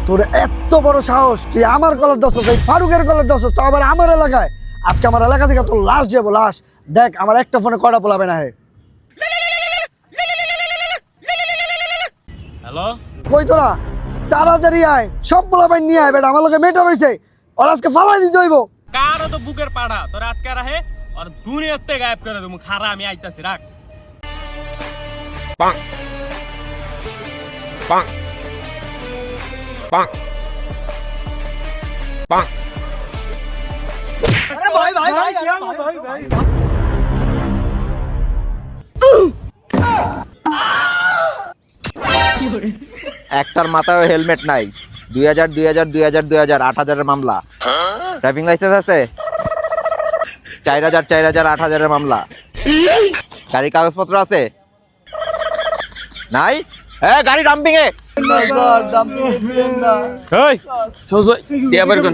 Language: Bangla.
তোর এত বড় সাহস, তুই আমার কলার দছস, এই ফারুকের কলার দছস, তো আবার আমার এলাকায়। আজকে আমার এলাকা থেকে তোর লাশ যাবো, লাশ। দেখ আমার একটা ফোনে কয়টা পোলাবে না হে। হ্যালো, কই তোরা? তাড়াতাড়ি আয়, সব পোলাপাইন নিয়ে আয় বেটা, আমার লোকে মেটা রয়েছে, ওর আজকে ফালাই দিতে হইব। কারো তো বুকের পাড়া তোর আটকে রাখে আর দুনিয়াতে গায়েব করে দেবো। খারা আমি আইতাছি, রাখ। Bonk. Bonk. Bonk. Bonk. একটার মাথায় হেলমেট নাই। 2000 2000 2000 2000 8000 মামলা। ড্রাইভিং লাইসেন্স আছে? 4000 4000 8000 মামলা। গাড়ির কাগজপত্র আছে? নাই? গাড়ি ডাম্পিং এ। এই, টিয়া বের কর।